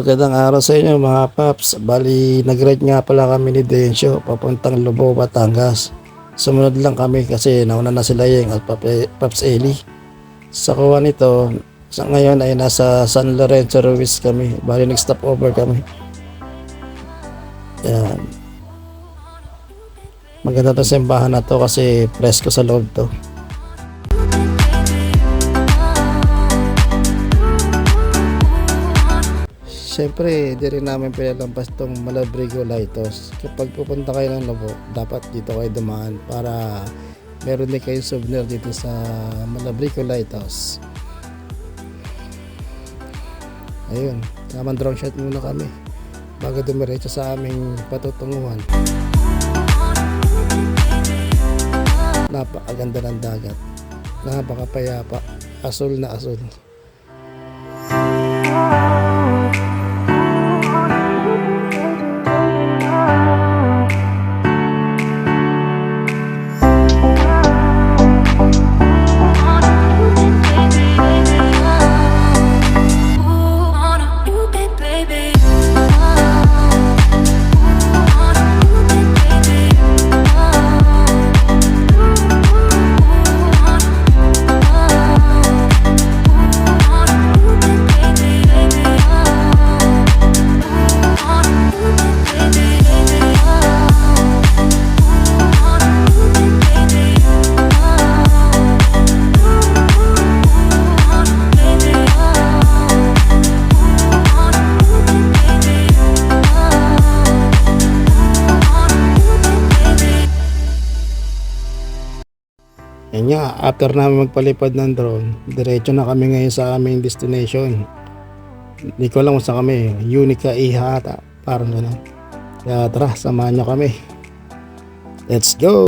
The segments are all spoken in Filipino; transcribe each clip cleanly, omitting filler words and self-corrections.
magandang araw sa inyo mga paps. Bali, nag-ride nga pala kami ni Densyo papuntang Lubao, Batangas. Sumunod lang kami kasi nauna na sila Yeng at Paps Eli. Sa kuha nito, sa ngayon ay nasa San Lorenzo Ruiz kami. Bali, nag-stop over kami. Yan. Maganda to simbahan na to kasi presko sa loob to. Siyempre, di rin namin pinalampas tong Malabrigo Lighthouse. Kapag pupunta kayo ng Lubao, dapat dito kayo dumaan para meron din kayo souvenir dito sa Malabrigo Lighthouse. Ayun, tamang drone shot muna kami bago dumiretso sa aming patutunguhan. Napakaganda ng dagat, napakapayapa, asul na asul. Yan nga, after namin magpalipad ng drone, diretso na kami ngayon sa aming destination. Hindi ko alam kung saan kami, Unica Iha ata, parang gano'n. Kaya tara, samahan nyo kami. Let's go!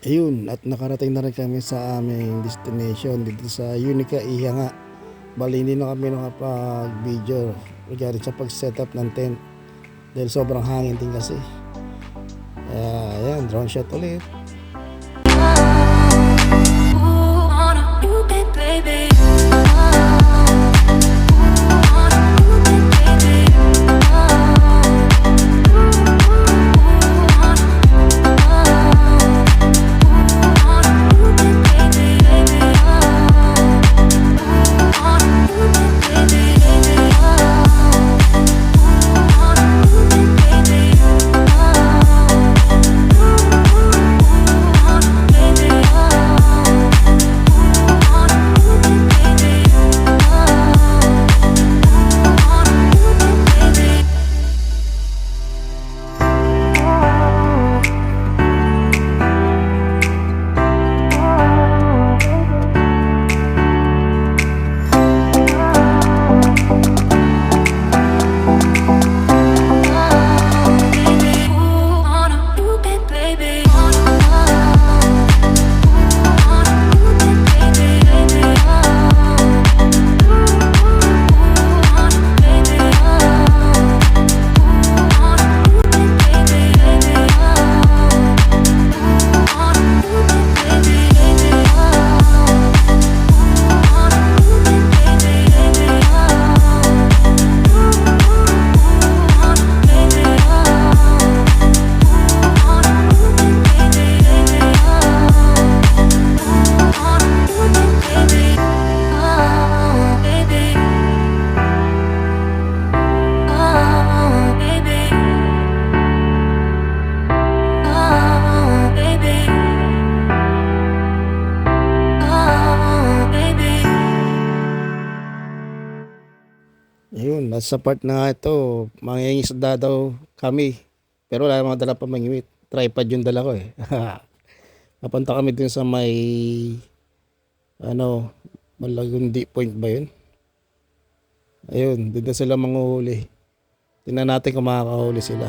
Ayun, at nakarating na rin kami sa aming destination dito sa Unica Iha nga. Bali, hindi na kami nakapag-video regarding sa pag-setup ng tent dahil sobrang hangin din kasi. Ayan, drone shot ulit. nasa part na nga ito, mangingisda daw kami. Pero wala mga dala pa mangingit. Tripod yung dala ko eh. Napunta kami dun sa may, ano, Malagundi Point ba yun? Ayun, dito sila manguhuli. Tingnan natin kung makakahuli sila.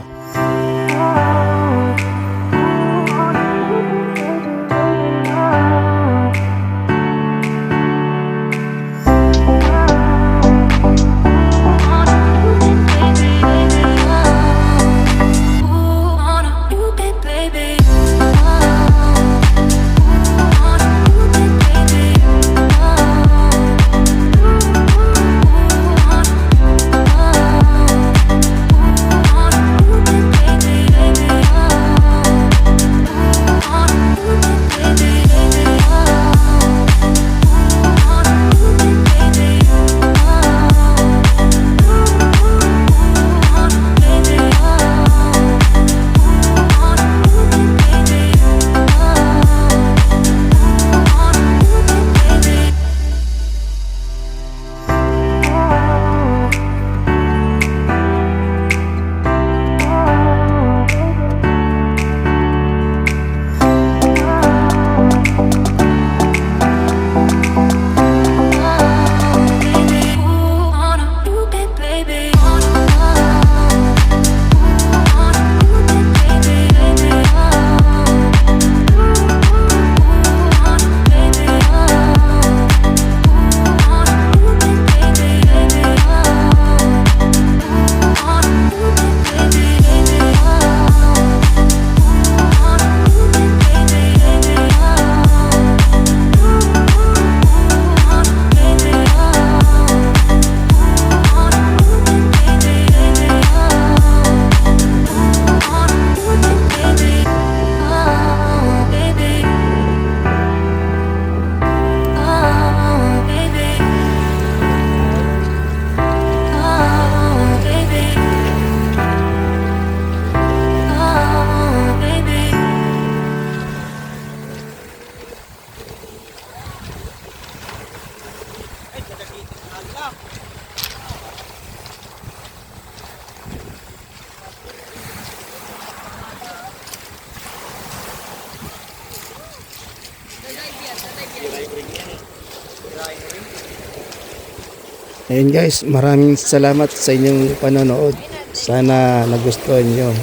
Ayun guys, maraming salamat sa inyong panonood. Sana nagustuhan nyo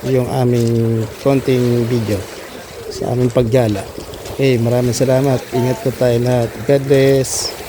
yung aming konting video sa aming paggala. Okay, maraming salamat. Ingat po tayo lahat. God bless.